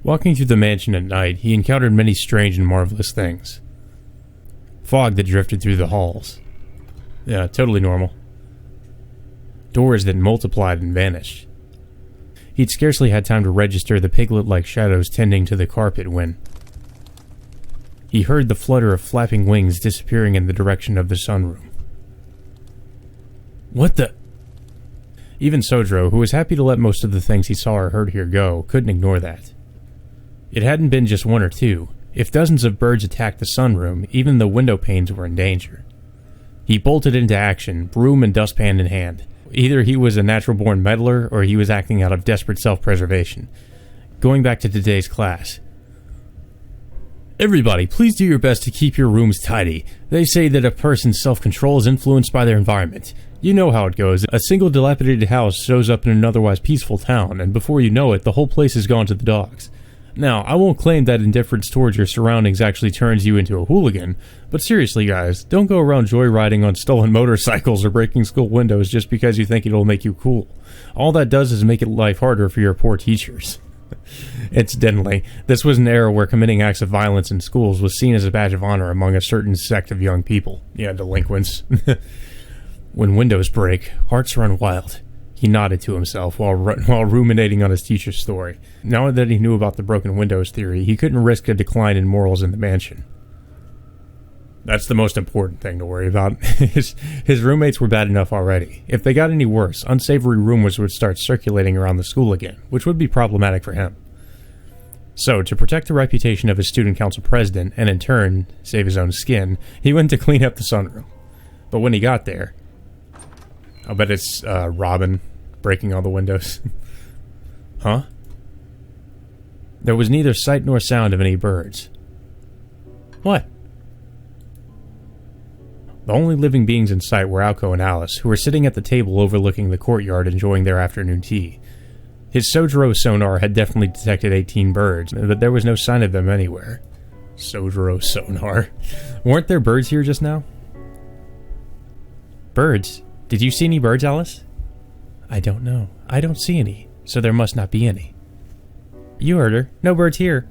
Walking through the mansion at night, he encountered many strange and marvelous things. Fog that drifted through the halls. Yeah, totally normal. Doors that multiplied and vanished. He'd scarcely had time to register the piglet-like shadows tending to the carpet when he heard the flutter of flapping wings disappearing in the direction of the sunroom. What the? Even Sojiro, who was happy to let most of the things he saw or heard here go, couldn't ignore that. It hadn't been just one or two. If dozens of birds attacked the sunroom, even the window panes were in danger. He bolted into action, broom and dustpan in hand. Either he was a natural-born meddler, or he was acting out of desperate self-preservation. Going back to today's class. Everybody, please do your best to keep your rooms tidy. They say that a person's self-control is influenced by their environment. You know how it goes. A single dilapidated house shows up in an otherwise peaceful town, and before you know it, the whole place has gone to the dogs. Now, I won't claim that indifference towards your surroundings actually turns you into a hooligan, but seriously guys, don't go around joyriding on stolen motorcycles or breaking school windows just because you think it'll make you cool. All that does is make it life harder for your poor teachers. Incidentally, this was an era where committing acts of violence in schools was seen as a badge of honor among a certain sect of young people. Yeah, delinquents. When windows break, hearts run wild. He nodded to himself while ruminating on his teacher's story. Now that he knew about the broken windows theory, he couldn't risk a decline in morals in the mansion. That's the most important thing to worry about. His roommates were bad enough already. If they got any worse, unsavory rumors would start circulating around the school again, which would be problematic for him. So, to protect the reputation of his student council president, and in turn, save his own skin, he went to clean up the sunroom. But when he got there, I'll bet it's Robin breaking all the windows. Huh? There was neither sight nor sound of any birds. What? The only living beings in sight were Aoko and Alice, who were sitting at the table overlooking the courtyard enjoying their afternoon tea. His Sojiro sonar had definitely detected 18 birds, but there was no sign of them anywhere. Sojiro sonar. Weren't there birds here just now? Birds? Did you see any birds, Alice? I don't know. I don't see any, so there must not be any. You heard her. No birds here.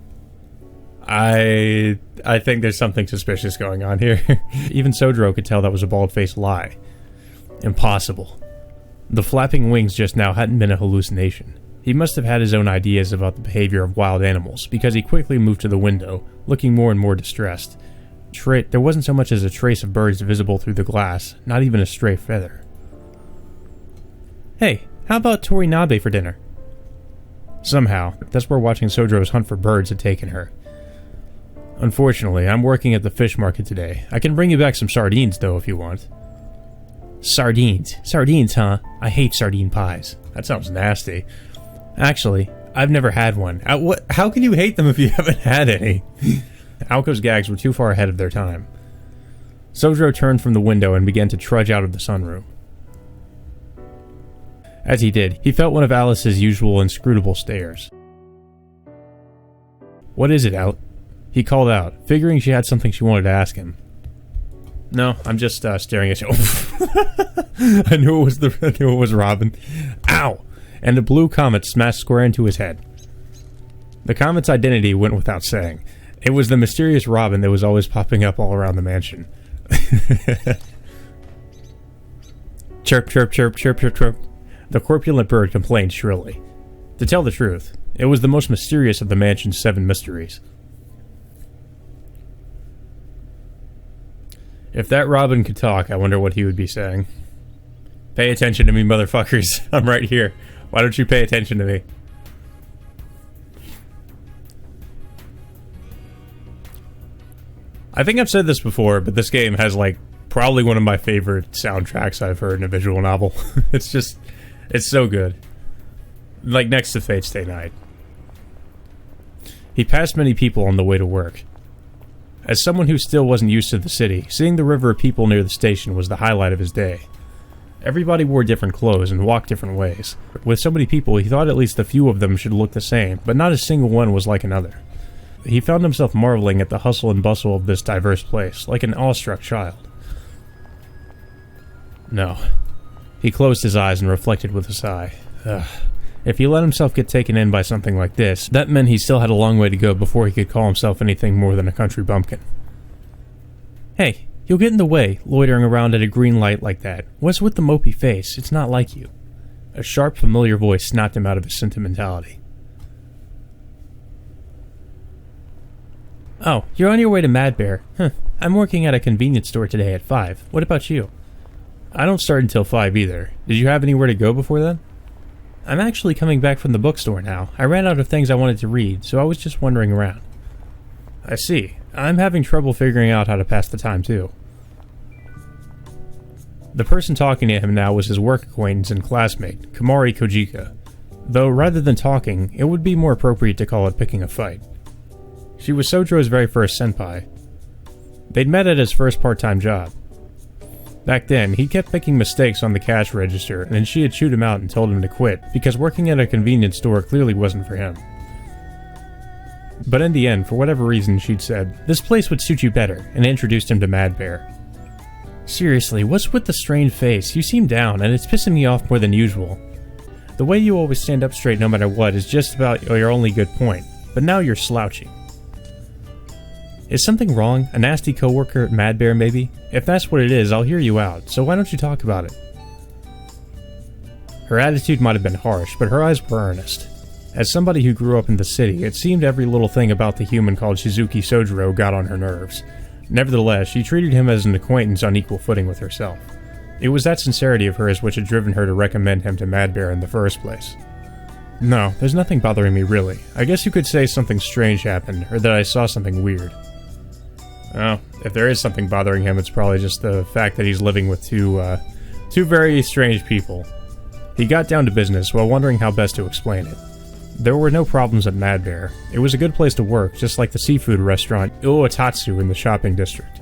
I think there's something suspicious going on here. Even Sojiro could tell that was a bald-faced lie. Impossible. The flapping wings just now hadn't been a hallucination. He must have had his own ideas about the behavior of wild animals, because he quickly moved to the window, looking more and more distressed. There wasn't so much as a trace of birds visible through the glass, not even a stray feather. Hey, how about Torinabe for dinner? Somehow, that's where watching Sojiro's hunt for birds had taken her. Unfortunately, I'm working at the fish market today. I can bring you back some sardines, though, if you want. Sardines? Sardines, huh? I hate sardine pies. That sounds nasty. Actually, I've never had one. How can you hate them if you haven't had any? Aoko's gags were too far ahead of their time. Sojiro turned from the window and began to trudge out of the sunroom. As he did, he felt one of Alice's usual inscrutable stares. What is it, Out? He called out, figuring she had something she wanted to ask him. No, I'm just staring at you. I knew it was Robin. Ow! And a blue comet smashed square into his head. The comet's identity went without saying. It was the mysterious Robin that was always popping up all around the mansion. Chirp, chirp, chirp, chirp, chirp, chirp. The corpulent bird complained shrilly. To tell the truth, it was the most mysterious of the mansion's 7 mysteries. If that Robin could talk, I wonder what he would be saying. Pay attention to me, motherfuckers. I'm right here. Why don't you pay attention to me? I think I've said this before, but this game has, like, probably one of my favorite soundtracks I've heard in a visual novel. It's so good. Like, next to Fate Stay Night. He passed many people on the way to work. As someone who still wasn't used to the city, seeing the river of people near the station was the highlight of his day. Everybody wore different clothes and walked different ways. With so many people, he thought at least a few of them should look the same, but not a single one was like another. He found himself marveling at the hustle and bustle of this diverse place, like an awestruck child. No. He closed his eyes and reflected with a sigh. If he let himself get taken in by something like this, that meant he still had a long way to go before he could call himself anything more than a country bumpkin. Hey, you'll get in the way, loitering around at a green light like that. What's with the mopey face? It's not like you. A sharp, familiar voice snapped him out of his sentimentality. Oh, you're on your way to Mad Bear. Huh. I'm working at a convenience store today at 5. What about you? I don't start until 5 either. Did you have anywhere to go before then? I'm actually coming back from the bookstore now. I ran out of things I wanted to read, so I was just wandering around. I see. I'm having trouble figuring out how to pass the time too. The person talking to him now was his work acquaintance and classmate, Kamari Kojika. Though rather than talking, it would be more appropriate to call it picking a fight. She was Sojo's very first senpai. They'd met at his first part-time job. Back then, he kept making mistakes on the cash register, and she had chewed him out and told him to quit, because working at a convenience store clearly wasn't for him. But in the end, for whatever reason, she'd said, "This place would suit you better," and introduced him to Mad Bear. Seriously, what's with the strained face? You seem down, and it's pissing me off more than usual. The way you always stand up straight no matter what is just about your only good point, but now you're slouching. Is something wrong? A nasty coworker at Mad Bear, maybe? If that's what it is, I'll hear you out, so why don't you talk about it? Her attitude might have been harsh, but her eyes were earnest. As somebody who grew up in the city, it seemed every little thing about the human called Shizuki Sojiro got on her nerves. Nevertheless, she treated him as an acquaintance on equal footing with herself. It was that sincerity of hers which had driven her to recommend him to Mad Bear in the first place. No, there's nothing bothering me really. I guess you could say something strange happened, or that I saw something weird. Well, if there is something bothering him, it's probably just the fact that he's living with two very strange people. He got down to business while wondering how best to explain it. There were no problems at Mad Bear. It was a good place to work, just like the seafood restaurant Uotatsu in the shopping district.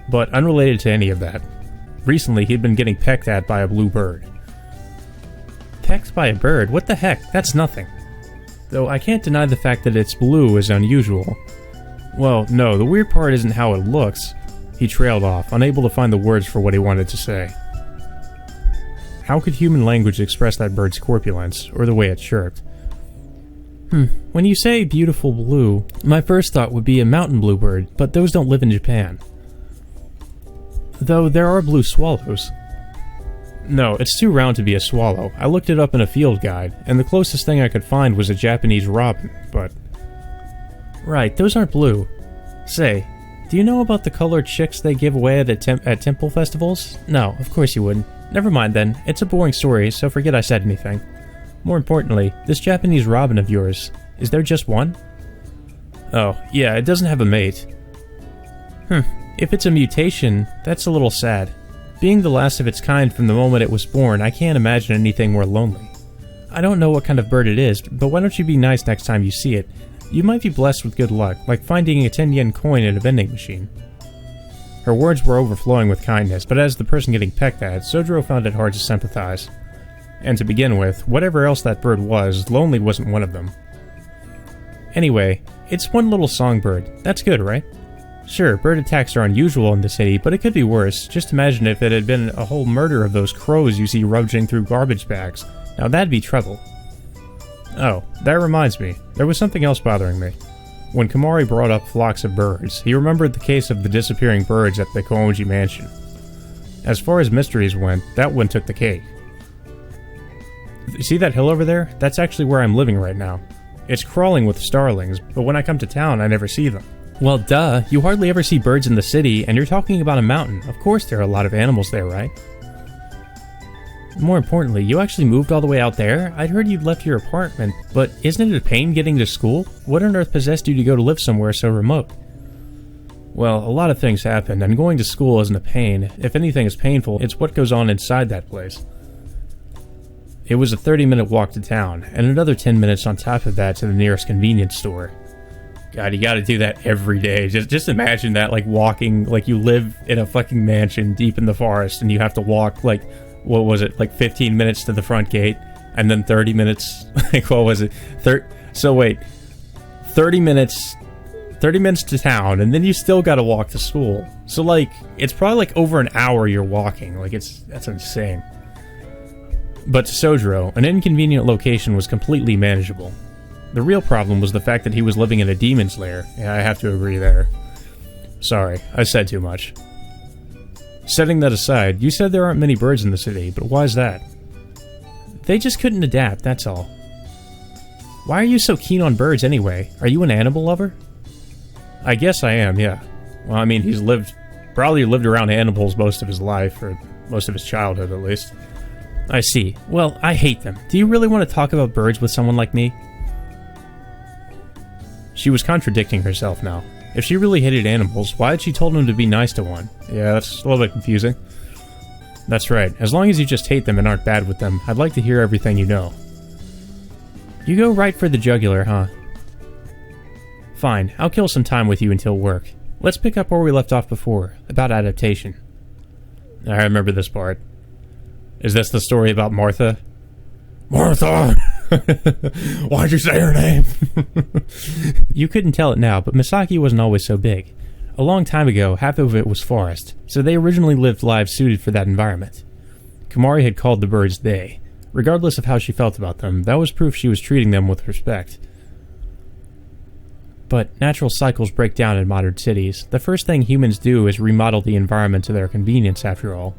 But unrelated to any of that, recently he'd been getting pecked at by a blue bird. Pecked by a bird? What the heck? That's nothing. Though I can't deny the fact that it's blue is unusual. Well, no, the weird part isn't how it looks. He trailed off, unable to find the words for what he wanted to say. How could human language express that bird's corpulence, or the way it chirped? When you say beautiful blue, my first thought would be a mountain bluebird, but those don't live in Japan. Though there are blue swallows. No, it's too round to be a swallow. I looked it up in a field guide, and the closest thing I could find was a Japanese robin, but... Right, those aren't blue. Say, do you know about the colored chicks they give away at temple festivals? No, of course you wouldn't. Never mind then, it's a boring story, so forget I said anything. More importantly, this Japanese robin of yours, is there just one? Oh, yeah, it doesn't have a mate. If it's a mutation, that's a little sad. Being the last of its kind from the moment it was born, I can't imagine anything more lonely. I don't know what kind of bird it is, but why don't you be nice next time you see it? You might be blessed with good luck, like finding a 10-yen coin in a vending machine. Her words were overflowing with kindness, but as the person getting pecked at, Sojiro found it hard to sympathize. And to begin with, whatever else that bird was, lonely wasn't one of them. Anyway, it's one little songbird. That's good, right? Sure, bird attacks are unusual in the city, but it could be worse. Just imagine if it had been a whole murder of those crows you see rummaging through garbage bags. Now that'd be trouble. Oh, that reminds me. There was something else bothering me. When Kamari brought up flocks of birds, he remembered the case of the disappearing birds at the Koonji mansion. As far as mysteries went, that one took the cake. See that hill over there? That's actually where I'm living right now. It's crawling with starlings, but when I come to town, I never see them. Well, duh. You hardly ever see birds in the city, and you're talking about a mountain. Of course there are a lot of animals there, right? More importantly, you actually moved all the way out there? I'd heard you'd left your apartment, but isn't it a pain getting to school? What on earth possessed you to go to live somewhere so remote? Well, a lot of things happened, and going to school isn't a pain. If anything is painful, it's what goes on inside that place. It was a 30-minute walk to town, and another 10 minutes on top of that to the nearest convenience store. God, you gotta do that every day. Just imagine that, like, walking, like you live in a fucking mansion deep in the forest, and you have to walk, like, what was it, like 15 minutes to the front gate, and then 30 minutes, like, what was it? 30 minutes to town, and then you still gotta walk to school. So, like, it's probably, like, over an hour you're walking. Like, that's insane. But to Sojiro, an inconvenient location was completely manageable. The real problem was the fact that he was living in a demon's lair. Yeah, I have to agree there. Sorry, I said too much. Setting that aside, you said there aren't many birds in the city, but why's that? They just couldn't adapt, that's all. Why are you so keen on birds anyway? Are you an animal lover? I guess I am, yeah. Well, I mean, he's probably lived around animals most of his life, or most of his childhood at least. I see. Well, I hate them. Do you really want to talk about birds with someone like me? She was contradicting herself now. If she really hated animals, why had she told him to be nice to one? Yeah, that's a little bit confusing. That's right. As long as you just hate them and aren't bad with them, I'd like to hear everything you know. You go right for the jugular, huh? Fine, I'll kill some time with you until work. Let's pick up where we left off before, about adaptation. I remember this part. Is this the story about Martha? Martha! Why'd you say her name? You couldn't tell it now, but Misaki wasn't always so big. A long time ago, half of it was forest, so they originally lived lives suited for that environment. Komari had called the birds they. Regardless of how she felt about them, that was proof she was treating them with respect. But natural cycles break down in modern cities. The first thing humans do is remodel the environment to their convenience, after all.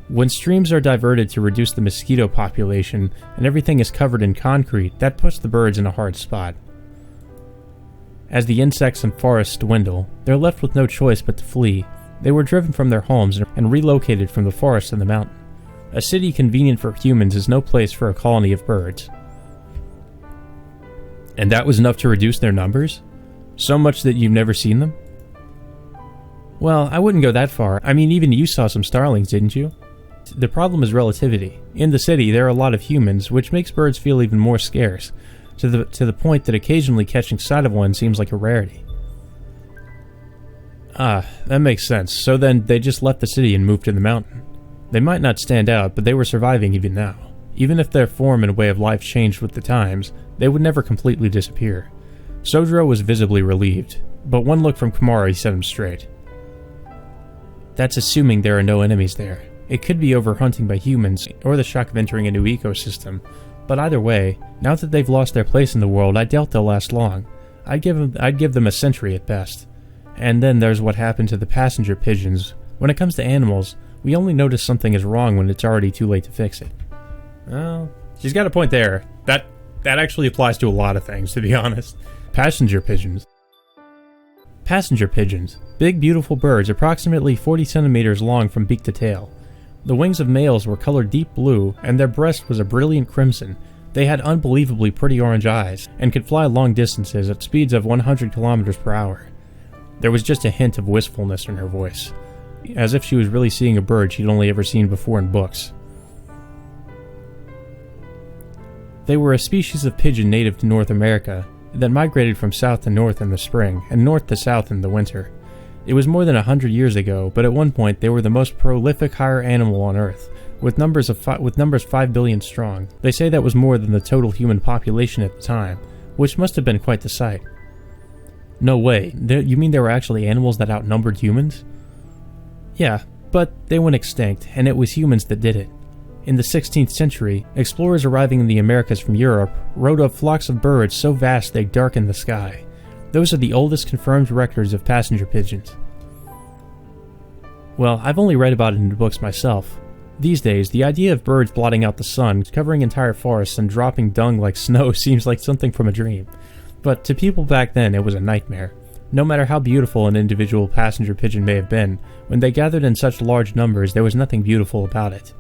When streams are diverted to reduce the mosquito population and everything is covered in concrete, that puts the birds in a hard spot. As the insects and forests dwindle, they're left with no choice but to flee. They were driven from their homes and relocated from the forest and the mountain. A city convenient for humans is no place for a colony of birds. And that was enough to reduce their numbers? So much that you've never seen them? Well, I wouldn't go that far. I mean, even you saw some starlings, didn't you? The problem is relativity. In the city, there are a lot of humans, which makes birds feel even more scarce, to the point that occasionally catching sight of one seems like a rarity. Ah, that makes sense. So then, they just left the city and moved to the mountain. They might not stand out, but they were surviving even now. Even if their form and way of life changed with the times, they would never completely disappear. Sojiro was visibly relieved, but one look from Komari set him straight. That's assuming there are no enemies there. It could be overhunting by humans, or the shock of entering a new ecosystem. But either way, now that they've lost their place in the world, I doubt they'll last long. I'd give them a century at best. And then there's what happened to the passenger pigeons. When it comes to animals, we only notice something is wrong when it's already too late to fix it. Well, she's got a point there. That actually applies to a lot of things, to be honest. Passenger pigeons. Passenger pigeons. Big, beautiful birds, approximately 40 centimeters long from beak to tail. The wings of males were colored deep blue, and their breast was a brilliant crimson. They had unbelievably pretty orange eyes, and could fly long distances at speeds of 100 kilometers per hour. There was just a hint of wistfulness in her voice, as if she was really seeing a bird she'd only ever seen before in books. They were a species of pigeon native to North America that migrated from south to north in the spring, and north to south in the winter. It was more than 100 years ago, but at one point they were the most prolific higher animal on Earth, with numbers 5 billion strong. They say that was more than the total human population at the time, which must have been quite the sight. No way. You mean there were actually animals that outnumbered humans? Yeah, but they went extinct, and it was humans that did it. In the 16th century, explorers arriving in the Americas from Europe rode up flocks of birds so vast they darkened the sky. Those are the oldest confirmed records of passenger pigeons. Well, I've only read about it in books myself. These days, the idea of birds blotting out the sun, covering entire forests, and dropping dung like snow seems like something from a dream. But to people back then, it was a nightmare. No matter how beautiful an individual passenger pigeon may have been, when they gathered in such large numbers, there was nothing beautiful about it.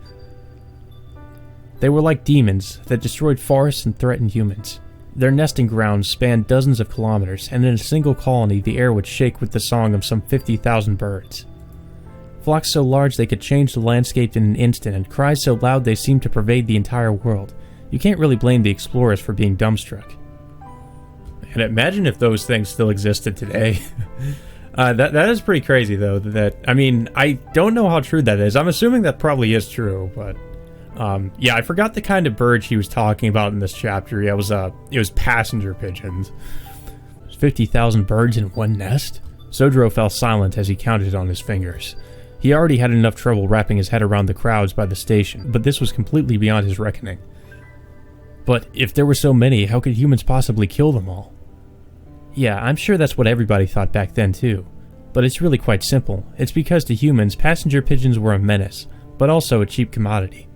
They were like demons that destroyed forests and threatened humans. Their nesting grounds spanned dozens of kilometers, and in a single colony the air would shake with the song of some 50,000 birds. Flocks so large they could change the landscape in an instant, and cries so loud they seemed to pervade the entire world. You can't really blame the explorers for being dumbstruck. And imagine if those things still existed today. That is pretty crazy, though. I mean, I don't know how true that is. I'm assuming that probably is true, but... yeah, I forgot the kind of bird she was talking about in this chapter. Yeah, it was passenger pigeons. 50,000 birds in one nest? Sojiro fell silent as he counted on his fingers. He already had enough trouble wrapping his head around the crowds by the station, but this was completely beyond his reckoning. But if there were so many, how could humans possibly kill them all? Yeah, I'm sure that's what everybody thought back then too. But it's really quite simple. It's because to humans, passenger pigeons were a menace, but also a cheap commodity.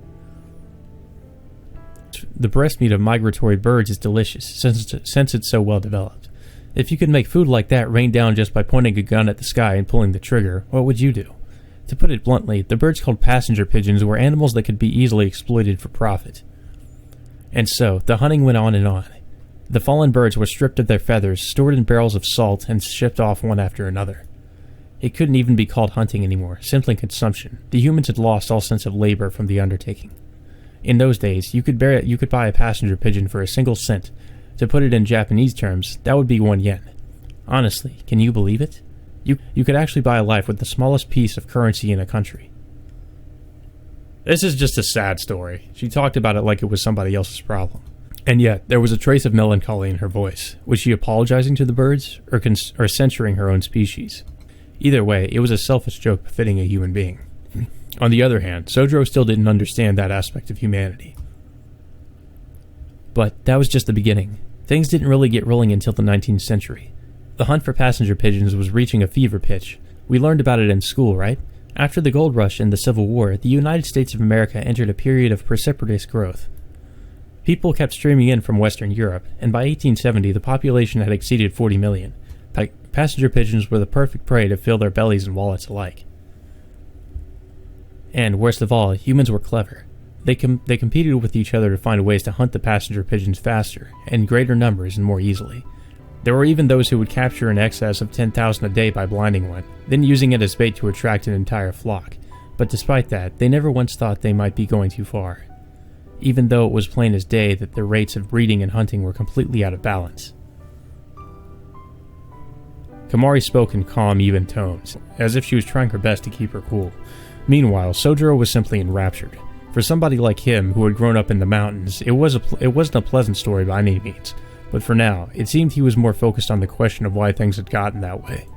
The breast meat of migratory birds is delicious, since it's so well developed. If you could make food like that rain down just by pointing a gun at the sky and pulling the trigger, what would you do? To put it bluntly, the birds called passenger pigeons were animals that could be easily exploited for profit. And so, the hunting went on and on. The fallen birds were stripped of their feathers, stored in barrels of salt, and shipped off one after another. It couldn't even be called hunting anymore, simply consumption. The humans had lost all sense of labor from the undertaking. In those days, you could buy a passenger pigeon for a single cent. To put it in Japanese terms, that would be 1 yen. Honestly, can you believe it? You could actually buy a life with the smallest piece of currency in a country. This is just a sad story. She talked about it like it was somebody else's problem. And yet, there was a trace of melancholy in her voice. Was she apologizing to the birds, or censuring her own species? Either way, it was a selfish joke befitting a human being. On the other hand, Sojiro still didn't understand that aspect of humanity. But that was just the beginning. Things didn't really get rolling until the 19th century. The hunt for passenger pigeons was reaching a fever pitch. We learned about it in school, right? After the gold rush and the Civil War, the United States of America entered a period of precipitous growth. People kept streaming in from Western Europe, and by 1870 the population had exceeded 40 million. Passenger pigeons were the perfect prey to fill their bellies and wallets alike. And, worst of all, humans were clever. They competed with each other to find ways to hunt the passenger pigeons faster, in greater numbers and more easily. There were even those who would capture in excess of 10,000 a day by blinding one, then using it as bait to attract an entire flock. But despite that, they never once thought they might be going too far, even though it was plain as day that their rates of breeding and hunting were completely out of balance. Kamari spoke in calm, even tones, as if she was trying her best to keep her cool. Meanwhile, Sojiro was simply enraptured. For somebody like him, who had grown up in the mountains, it wasn't a pleasant story by any means. But for now, it seemed he was more focused on the question of why things had gotten that way.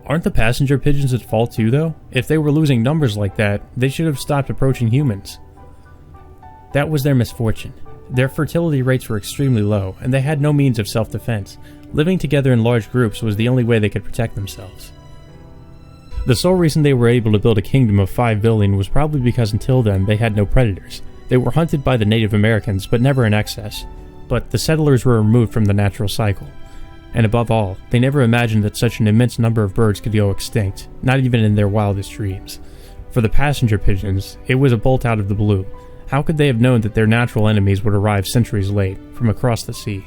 Aren't the passenger pigeons at fault too, though? If they were losing numbers like that, they should have stopped approaching humans. That was their misfortune. Their fertility rates were extremely low, and they had no means of self-defense. Living together in large groups was the only way they could protect themselves. The sole reason they were able to build a kingdom of 5 billion was probably because until then they had no predators. They were hunted by the Native Americans, but never in excess. But the settlers were removed from the natural cycle. And above all, they never imagined that such an immense number of birds could go extinct, not even in their wildest dreams. For the passenger pigeons, it was a bolt out of the blue. How could they have known that their natural enemies would arrive centuries late, from across the sea?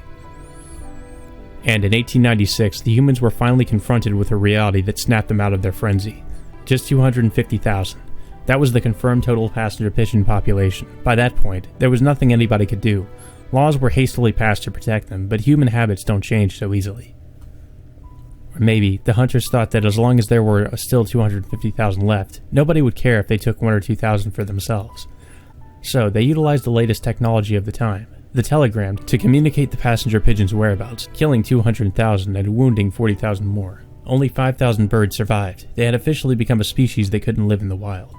And in 1896, the humans were finally confronted with a reality that snapped them out of their frenzy. Just 250,000. That was the confirmed total passenger pigeon population. By that point, there was nothing anybody could do. Laws were hastily passed to protect them, but human habits don't change so easily. Or maybe the hunters thought that as long as there were still 250,000 left, nobody would care if they took 1,000 or 2,000 for themselves. So they utilized the latest technology of the time, the telegram, to communicate the passenger pigeon's whereabouts, killing 200,000 and wounding 40,000 more. Only 5,000 birds survived. They had officially become a species that couldn't live in the wild.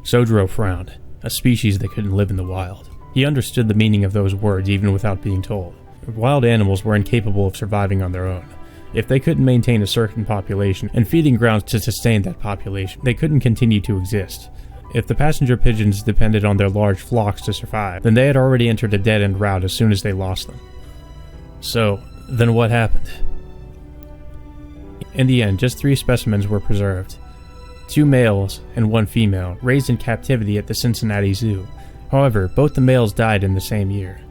Sojiro frowned. A species that couldn't live in the wild. He understood the meaning of those words even without being told. Wild animals were incapable of surviving on their own. If they couldn't maintain a certain population and feeding grounds to sustain that population, they couldn't continue to exist. If the passenger pigeons depended on their large flocks to survive, then they had already entered a dead-end route as soon as they lost them. So, then what happened? In the end, just 3 specimens were preserved. 2 males and 1 female, raised in captivity at the Cincinnati Zoo. However, both the males died in the same year.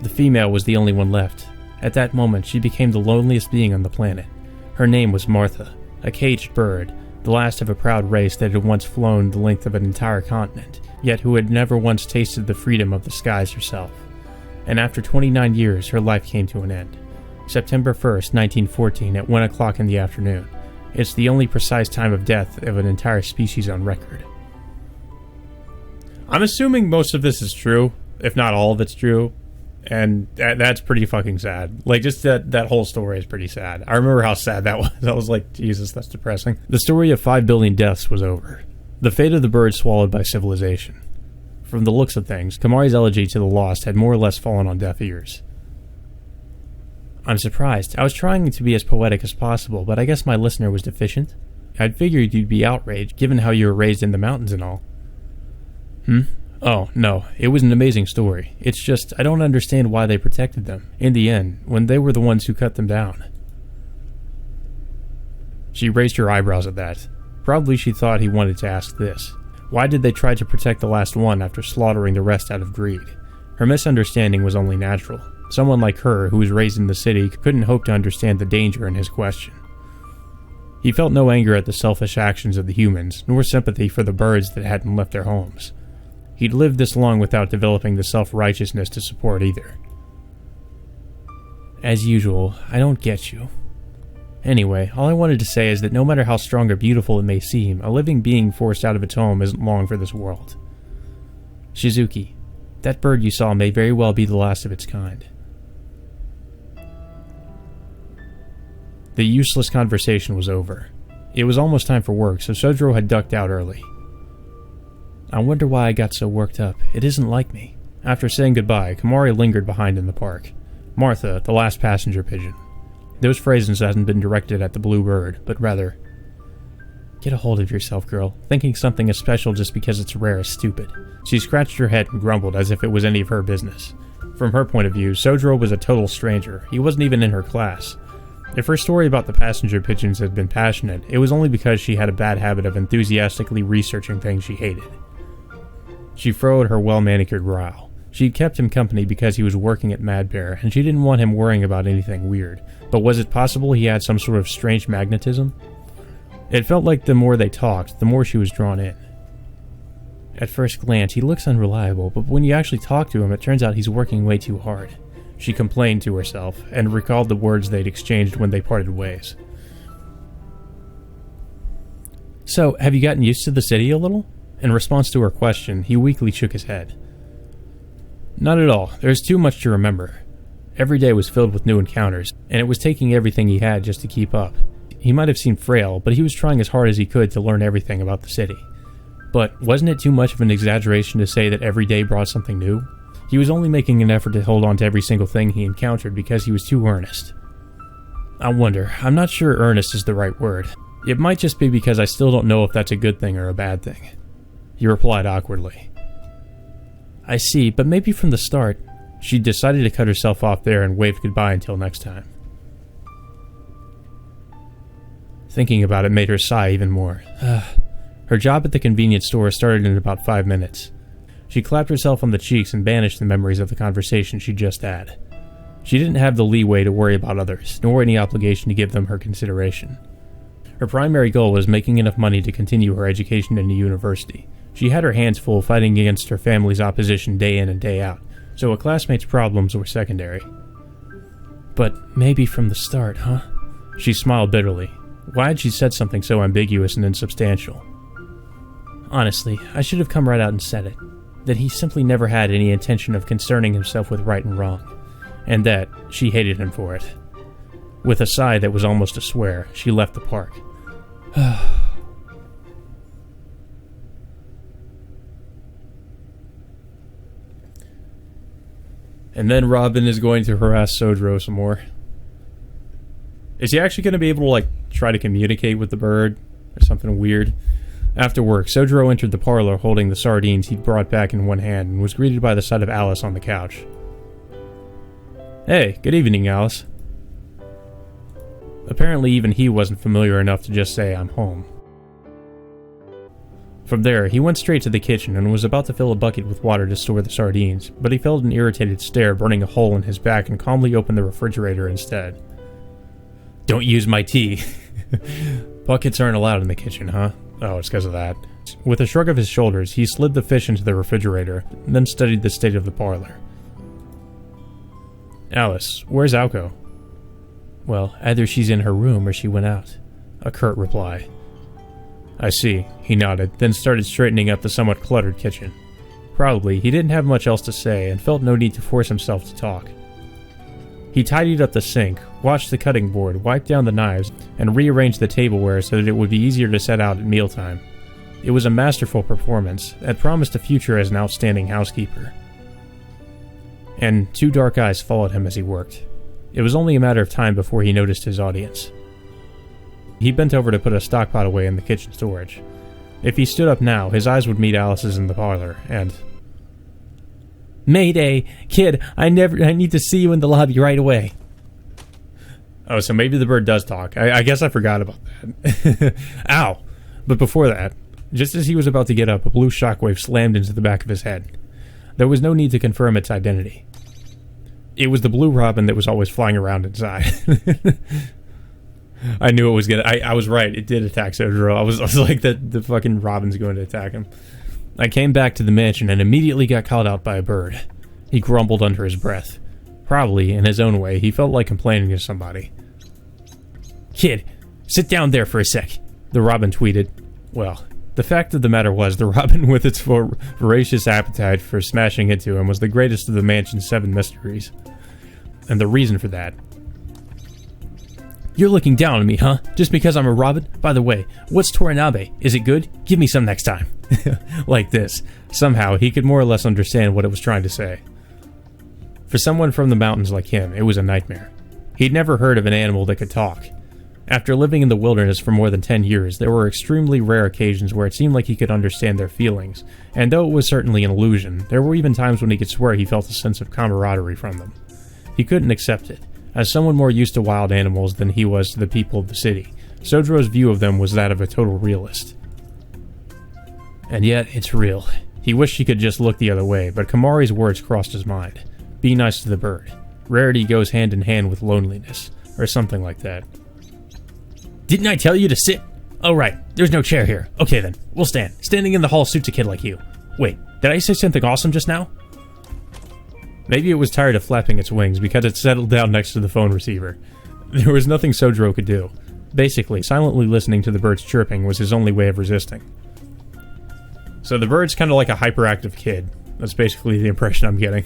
The female was the only one left. At that moment, she became the loneliest being on the planet. Her name was Martha, a caged bird, the last of a proud race that had once flown the length of an entire continent, yet who had never once tasted the freedom of the skies herself. And after 29 years, her life came to an end. September 1st, 1914, at 1 o'clock in the afternoon. It's the only precise time of death of an entire species on record. I'm assuming most of this is true, if not all of it's true, And that's pretty fucking sad. Like, just that whole story is pretty sad. I remember how sad that was. I was like, Jesus, that's depressing. The story of 5 billion deaths was over. The fate of the bird swallowed by civilization. From the looks of things, Kamari's elegy to the lost had more or less fallen on deaf ears. I'm surprised. I was trying to be as poetic as possible, but I guess my listener was deficient. I'd figured you'd be outraged, given how you were raised in the mountains and all. Oh, no, it was an amazing story. It's just, I don't understand why they protected them, in the end, when they were the ones who cut them down. She raised her eyebrows at that. Probably she thought he wanted to ask this. Why did they try to protect the last one after slaughtering the rest out of greed? Her misunderstanding was only natural. Someone like her, who was raised in the city, couldn't hope to understand the danger in his question. He felt no anger at the selfish actions of the humans, nor sympathy for the birds that hadn't left their homes. He'd lived this long without developing the self-righteousness to support either. As usual, I don't get you. Anyway, all I wanted to say is that no matter how strong or beautiful it may seem, a living being forced out of its home isn't long for this world. Shizuki, that bird you saw may very well be the last of its kind. The useless conversation was over. It was almost time for work, so Sojiro had ducked out early. I wonder why I got so worked up. It isn't like me. After saying goodbye, Kamari lingered behind in the park. Martha, the last passenger pigeon. Those phrases hadn't been directed at the blue bird, but rather, get a hold of yourself, girl. Thinking something is special just because it's rare is stupid. She scratched her head and grumbled as if it was any of her business. From her point of view, Sojiro was a total stranger. He wasn't even in her class. If her story about the passenger pigeons had been passionate, it was only because she had a bad habit of enthusiastically researching things she hated. She furrowed her well-manicured brow. She'd kept him company because he was working at Mad Bear, and she didn't want him worrying about anything weird. But was it possible he had some sort of strange magnetism? It felt like the more they talked, the more she was drawn in. At first glance, he looks unreliable, but when you actually talk to him, it turns out he's working way too hard. She complained to herself, and recalled the words they'd exchanged when they parted ways. So, have you gotten used to the city a little? In response to her question, he weakly shook his head. Not at all. There's too much to remember. Every day was filled with new encounters, and it was taking everything he had just to keep up. He might have seemed frail, but he was trying as hard as he could to learn everything about the city. But wasn't it too much of an exaggeration to say that every day brought something new? He was only making an effort to hold on to every single thing he encountered because he was too earnest. I wonder. I'm not sure earnest is the right word. It might just be because I still don't know if that's a good thing or a bad thing. He replied awkwardly. I see, but maybe from the start. She decided to cut herself off there and waved goodbye until next time. Thinking about it made her sigh even more. Her job at the convenience store started in about 5 minutes. She clapped herself on the cheeks and banished the memories of the conversation she just had. She didn't have the leeway to worry about others, nor any obligation to give them her consideration. Her primary goal was making enough money to continue her education in a university. She had her hands full fighting against her family's opposition day in and day out, so a classmate's problems were secondary. But maybe from the start, huh? She smiled bitterly. Why had she said something so ambiguous and insubstantial? Honestly, I should have come right out and said it. That he simply never had any intention of concerning himself with right and wrong, and that she hated him for it. With a sigh that was almost a swear, she left the park. And then Robin is going to harass Sojiro some more. Is he actually going to be able to, try to communicate with the bird? Or something weird? After work, Sojiro entered the parlor holding the sardines he'd brought back in one hand and was greeted by the sight of Alice on the couch. Hey, good evening, Alice. Apparently even he wasn't familiar enough to just say, I'm home. From there, he went straight to the kitchen and was about to fill a bucket with water to store the sardines, but he felt an irritated stare burning a hole in his back and calmly opened the refrigerator instead. Don't use my tea. Buckets aren't allowed in the kitchen, huh? Oh, it's because of that. With a shrug of his shoulders, he slid the fish into the refrigerator, and then studied the state of the parlor. Alice, where's Aoko? Well, either she's in her room or she went out. A curt reply. I see, he nodded, then started straightening up the somewhat cluttered kitchen. Probably, he didn't have much else to say and felt no need to force himself to talk. He tidied up the sink, washed the cutting board, wiped down the knives, and rearranged the tableware so that it would be easier to set out at mealtime. It was a masterful performance that promised a future as an outstanding housekeeper. And 2 dark eyes followed him as he worked. It was only a matter of time before he noticed his audience. He bent over to put a stockpot away in the kitchen storage. If he stood up now, his eyes would meet Alice's in the parlor, and... "Mayday! Kid, I need to see you in the lobby right away." Oh, so maybe the bird does talk. I guess I forgot about that. Ow! But before that, just as he was about to get up, a blue shockwave slammed into the back of his head. There was no need to confirm its identity. It was the blue robin that was always flying around inside. I knew it was gonna... I was right. It did attack Sojiro. I was like, the fucking robin's going to attack him. I came back to the mansion and immediately got called out by a bird. He grumbled under his breath. Probably, in his own way, he felt like complaining to somebody. "Kid, sit down there for a sec," the robin tweeted. Well, the fact of the matter was, the robin with its voracious appetite for smashing into him was the greatest of the mansion's 7 mysteries. And the reason for that... "You're looking down on me, huh? Just because I'm a robin? By the way, what's toranabe? Is it good? Give me some next time." Like this. Somehow, he could more or less understand what it was trying to say. For someone from the mountains like him, it was a nightmare. He'd never heard of an animal that could talk. After living in the wilderness for more than 10 years, there were extremely rare occasions where it seemed like he could understand their feelings, and though it was certainly an illusion, there were even times when he could swear he felt a sense of camaraderie from them. He couldn't accept it. As someone more used to wild animals than he was to the people of the city, Sojiro's view of them was that of a total realist. And yet, it's real. He wished he could just look the other way, but Kamari's words crossed his mind. Be nice to the bird. Rarity goes hand in hand with loneliness, or something like that. "Didn't I tell you to sit? Oh right, there's no chair here. Okay then, we'll stand. Standing in the hall suits a kid like you. Wait, did I say something awesome just now?" Maybe it was tired of flapping its wings because it settled down next to the phone receiver. There was nothing Sojiro could do. Basically, silently listening to the bird's chirping was his only way of resisting. So the bird's kind of like a hyperactive kid. That's basically the impression I'm getting.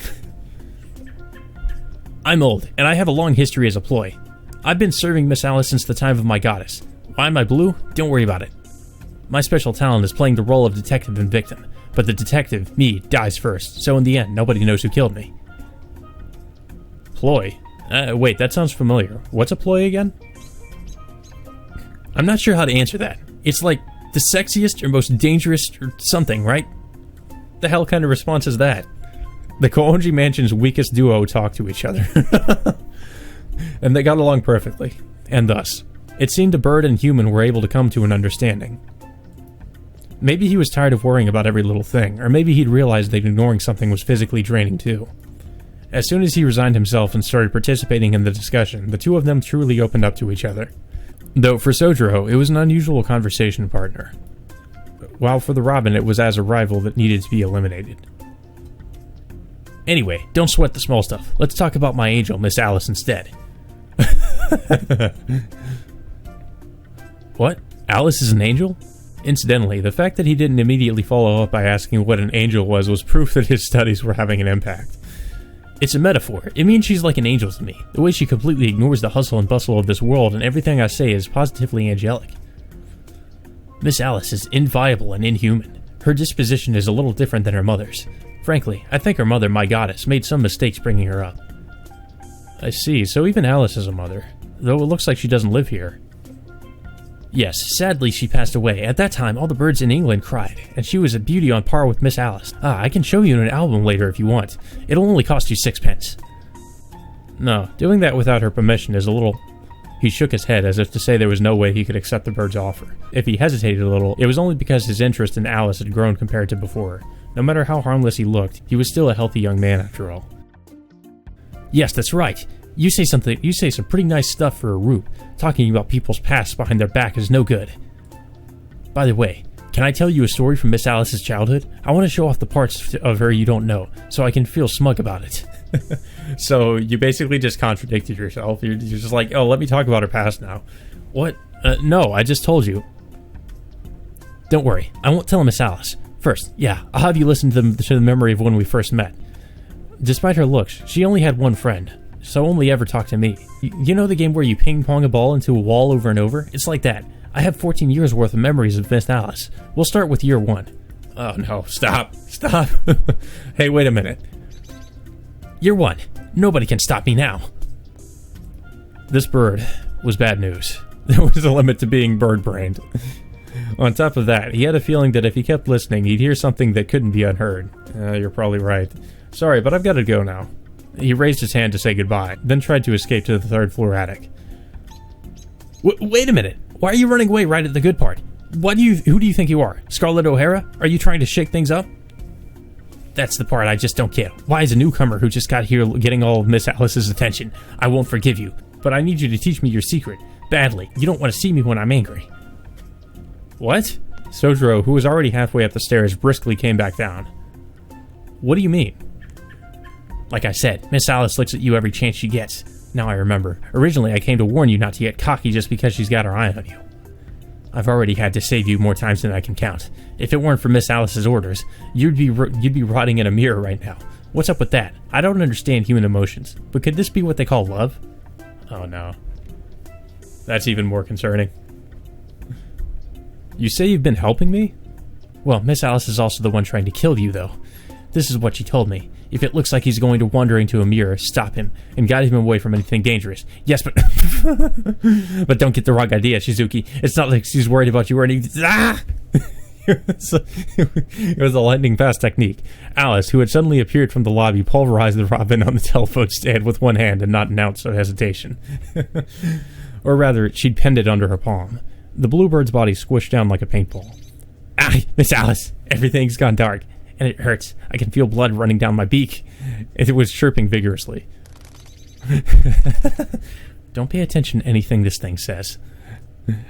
"I'm old, and I have a long history as a ploy. I've been serving Miss Alice since the time of my goddess. Why am I blue? Don't worry about it. My special talent is playing the role of detective and victim, but the detective, me, dies first, so in the end, nobody knows who killed me." Ploy? Wait, that sounds familiar. What's a ploy again? I'm not sure how to answer that. It's like the sexiest or most dangerous or something, right? The hell kind of response is that? The Koonji Mansion's weakest duo talked to each other. And they got along perfectly. And thus, it seemed a bird and human were able to come to an understanding. Maybe he was tired of worrying about every little thing, or maybe he'd realized that ignoring something was physically draining too. As soon as he resigned himself and started participating in the discussion, the two of them truly opened up to each other. Though for Sojiro, it was an unusual conversation partner. While for the robin, it was as a rival that needed to be eliminated. "Anyway, don't sweat the small stuff. Let's talk about my angel, Miss Alice, instead." What? Alice is an angel? Incidentally, the fact that he didn't immediately follow up by asking what an angel was proof that his studies were having an impact. "It's a metaphor. It means she's like an angel to me. The way she completely ignores the hustle and bustle of this world, and everything I say is positively angelic. Miss Alice is inviolable and inhuman. Her disposition is a little different than her mother's. Frankly, I think her mother, my goddess, made some mistakes bringing her up." I see, so even Alice has a mother, though it looks like she doesn't live here. "Yes, sadly she passed away. At that time, all the birds in England cried, and she was a beauty on par with Miss Alice. I can show you an album later if you want. It'll only cost you 6 pence. No, doing that without her permission is a little... He shook his head as if to say there was no way he could accept the bird's offer. If he hesitated a little, it was only because his interest in Alice had grown compared to before. No matter how harmless he looked, he was still a healthy young man after all. "Yes, that's right. You say some pretty nice stuff for a Roop. Talking about people's pasts behind their back is no good. By the way, can I tell you a story from Miss Alice's childhood? I want to show off the parts of her you don't know, so I can feel smug about it." So, you basically just contradicted yourself. You're just like, oh, let me talk about her past now. What? No, I just told you. "Don't worry, I won't tell Miss Alice. First, yeah, I'll have you listen to the memory of when we first met. Despite her looks, she only had one friend, so only ever talked to me. You know the game where you ping-pong a ball into a wall over and over? It's like that. I have 14 years worth of memories of Miss Alice. We'll start with year 1. Oh no, stop. Hey, wait a minute. Year 1. Nobody can stop me now. This bird was bad news. There was a limit to being bird-brained. On top of that, he had a feeling that if he kept listening, he'd hear something that couldn't be unheard. You're probably right. Sorry, but I've got to go now. He raised his hand to say goodbye, then tried to escape to the third-floor attic. Wait a minute! Why are you running away right at the good part? Who do you think you are? Scarlett O'Hara? Are you trying to shake things up? That's the part I just don't get. Why is a newcomer who just got here getting all of Miss Alice's attention? I won't forgive you, but I need you to teach me your secret. Badly. You don't want to see me when I'm angry. What? Sojiro, who was already halfway up the stairs, briskly came back down. What do you mean? Like I said, Miss Alice looks at you every chance she gets. Now I remember. Originally, I came to warn you not to get cocky just because she's got her eye on you. I've already had to save you more times than I can count. If it weren't for Miss Alice's orders, you'd be rotting in a mirror right now. What's up with that? I don't understand human emotions, but could this be what they call love? Oh no. That's even more concerning. You say you've been helping me? Well, Miss Alice is also the one trying to kill you, though. This is what she told me. If it looks like he's going to wander into a mirror, stop him, and guide him away from anything dangerous. Yes, but... but don't get the wrong idea, Shizuki. It's not like she's worried about you or anything. Ah! It was a lightning-fast technique. Alice, who had suddenly appeared from the lobby, pulverized the robin on the telephone stand with one hand and not an ounce of hesitation. Or rather, she'd pinned it under her palm. The bluebird's body squished down like a paintball. Ah, Miss Alice, everything's gone dark. And it hurts. I can feel blood running down my beak. It was chirping vigorously. Don't pay attention to anything this thing says.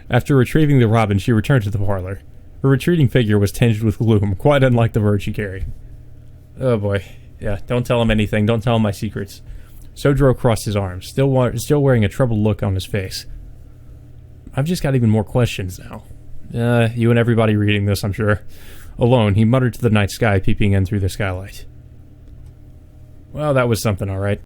After retrieving the robin, she returned to the parlor. Her retreating figure was tinged with gloom, quite unlike the bird she carried. Oh boy. Yeah, don't tell him anything. Don't tell him my secrets. Sojiro crossed his arms, still wearing a troubled look on his face. I've just got even more questions now. You and everybody reading this, I'm sure. Alone, he muttered to the night sky peeping in through the skylight. Well, that was something, all right.